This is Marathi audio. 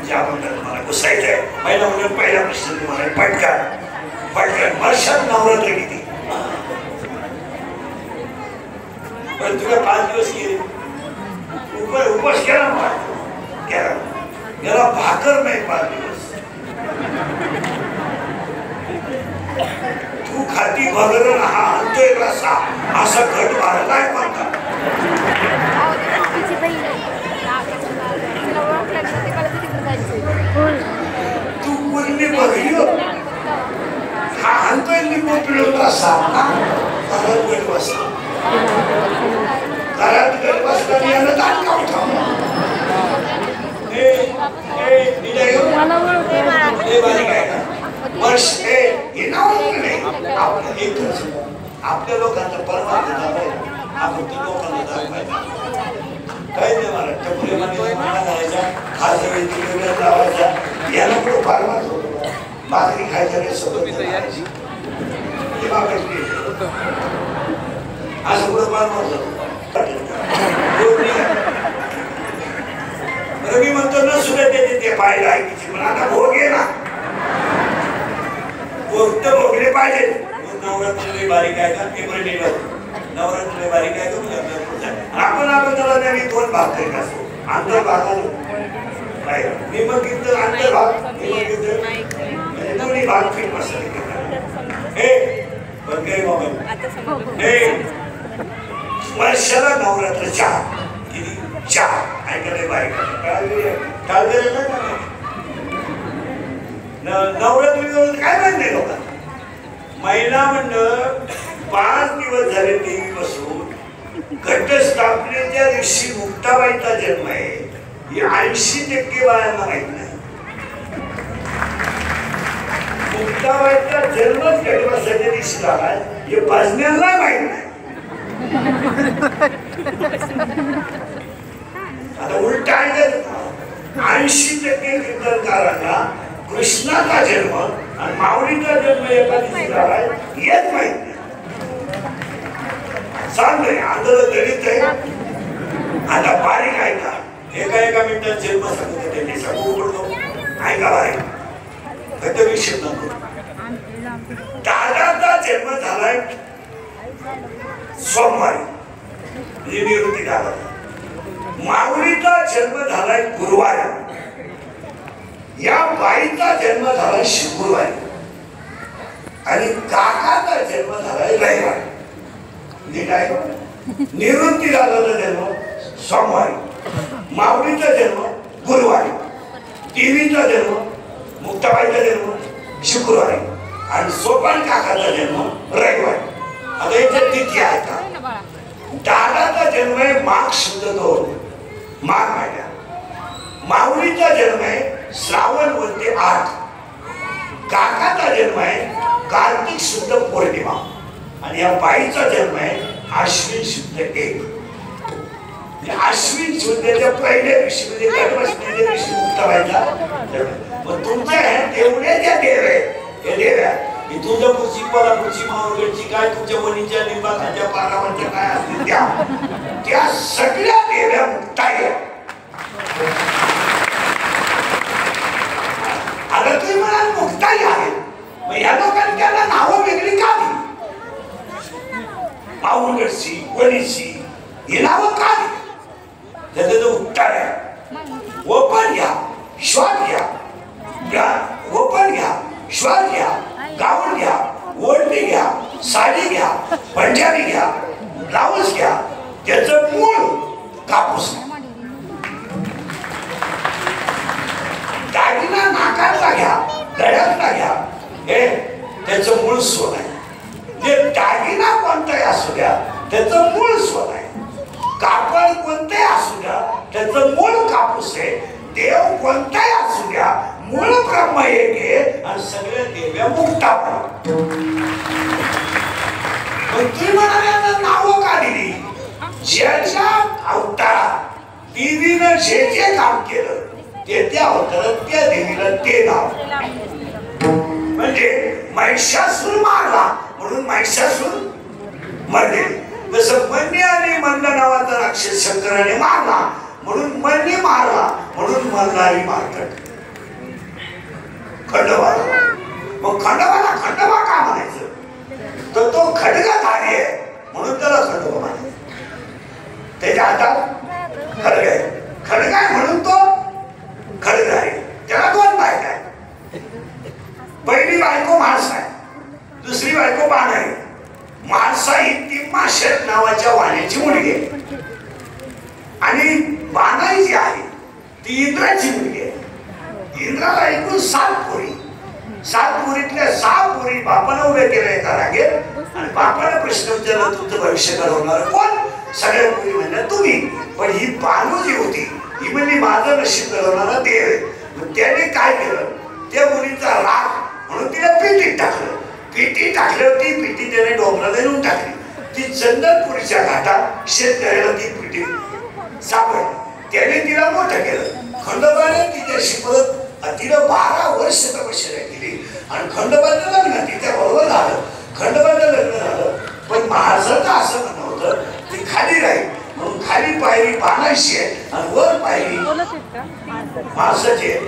ज्या म्हणतात मला घुसायचंय पहिला म्हणजे पहिला प्रश्न तुम्हाला पटकन पटकन वर्षात नवरात्र किती पण तुला 5 दिवस गेले उपास केला ना केला याला भाकर नाही 5 दिवस तू खाती बघर हा आणतोय रसा असा घट भरलाय म्हणतात तू पूर्णी बघली हा आणतोय लिंबू पिळून रसा घरात गट बसला घरात गट बसला याला दाट उठाव आपल्या लोकांचा परमार्थ आपण लोकांना दाखवायचा काय नाही मला टपरीमध्ये घालायचा खास लावायचा याला पुढे परमार्थ होतो भाकरी खायच्या नाही सोबत असं पुढे परमार्थ रवी म्हणतो न सुद्धा ते पाहिलं ऐकायची पण आता भोग आहे ना भोग तर भोगले पाहिजे नवरात्र बारीक आहे का एप्रिल नवरात्र बारीक आहे का आपण त्याला नवीन 2 भाग करीत असतो आंतरभागाने मी मग इथं आंतरभाग दोन्ही भाग फिल्म वर्षाला नवरात्र 4 ऐकलंय बारीक नवरात्री काय माहित नाही लोकांना महिला मंडळ 5 दिवस झाले देवी बसून घटस्थापनेच्या दिवशी मुक्ताबाईचा जन्म आहे हे 80% बायांना माहित नाही मुक्ताबाईचा जन्मच घटस्थापनेच्या दिवशी झालाय हे भजण्याला माहित नाही आता उलट आहे 80% कीर्तनकारांना कृष्णाचा जन्म आणि माऊलीचा जन्म एका दिवशी झालाय हेच माहित नाही सांग नाही आंदोलन दलित आहे आता बारीक ऐका एका मिनिटात जन्म सांगतो त्यांनी सांगू पडतो ऐका बारीक कधी विषय नको दादाचा जन्म झालाय सोमवारी निवृत्ती दादा माऊलीचा जन्म झालाय गुरुवारी या बाईचा जन्म झालाय शुक्रवारी आणि काकाचा जन्म झालाय रविवारी निवृत्ती दादाचा जन्म सोमवारी माऊलीचा जन्म गुरुवारी देवीचा जन्म मुक्ताबाईचा जन्म शुक्रवारी आणि सोपान काकाचा जन्म रविवारी आता याच्यात तिथी आहे का दादाचा जन्म आहे माघ शुद्ध 2 माघ महिन्यात माऊलीचा जन्म आहे श्रावण वरती 8 काकाचा जन्म आहे कार्तिक शुद्ध पौर्णिमा आणि या बाईचा जन्म आहे अश्विन शुद्ध 1 अश्विन शुद्धच्या पहिल्या दिवशी म्हणजे गणपतीच्या दिवशी मुक्ताबाईचा पण तुमच्या ह्या एवढे ज्या देव आहेत हे देव आहे तुझ्या पुढची कोल्हापूरची मावळगडची काय तुमच्या वणीच्या लिंबाच्या पारावरच्या काय असतील त्या सगळ्या देव्या मुक्त आहेत आता तुम्ही म्हणाल मुक्ताई आहे मग या लोकांनी त्यांना नावं वेगळी का दिली मावळगडची वणीची ही नावं का दिली त्याचं उत्तर आहे ओपन घ्या श्वास घ्या ओपन घ्या श्वास घ्या गाऊन घ्या ओढणी घ्या साडी घ्या पंजाबी घ्या ब्लाऊज घ्या त्याचं मूळ कापूस दागिना नाकातला घ्या गळ्यातला घ्या हे त्याचं मूळ सोन आहे जे दागिना कोणताही असू द्या त्याचं मूळ सोन आहे कापड कोणताही असू द्या त्याचं मूळ कापूस आहे देव कोणताही असू द्या मूळ ब्रह्म एक आहे आणि सगळ्या देव्या मुक्ता तुम्ही म्हणाले नावं का दिली ज्याच्या अवतारात देवीनं जे जे काम केलं ते त्या अवतारात त्या देवीला ते नाव म्हणजे महिषासूर मारला म्हणून महिषासूर मरले जसं मन्य आणि मंद नावाचा राक्षस शंकराने मारला म्हणून मन्य मारला म्हणून मल्हारी मारतात खंडोबा. मग खंडोबाला खंडोबा का म्हणायचं? तर तो खडगाधारी आहे म्हणून त्याला खंडोबा म्हणायचं. त्याच्या हातात खडग आहे, खडग आहे म्हणून तो खडगारी. त्याला दोन बायका आहे. पहिली बायको माणसा आहे, दुसरी बायको बाण आहे. माणसा ही ती माशेत नावाच्या वाण्याची मुलगी आहे आणि बाणाई जी आहे ती इंद्राची मुलगी आहे. इंद्राला एकूण 7 पोरी. 7 पोरीतल्या 6 पोरी बापानं उभे केल्या एका रागेत आणि बापानं प्रश्न विचारला, तुमचं भविष्य घडवणार कोण? सगळ्या पोरी म्हणल्या तुम्ही. पण ही बानू जी होती ही म्हणजे माझं नशीब घडवणारा देव आहे. मग त्याने काय केलं, त्या मुलीचा राग म्हणून तिला पेटीत टाकलं. पेटी टाकल्यावर ती पेटी त्याने डोंगराला नेऊन टाकली. ती चंदनपुरीच्या घाटात शेतकऱ्याला ती पेटी सापडली. त्याने तिला मोठं केलं. खंडोबाने तिच्याशी परत तिला 12 वर्ष तपश्चर्या केली आणि खंडोबाचं लग्न तिच्या बरोबर झालं. खंडोबाचं लग्न झालं. पण महाराजांचं असं म्हणणं होतं ती खाली राहील म्हणून खाली पायरी बाणाशी आहे आणि वर पायरी माणसाची आहे.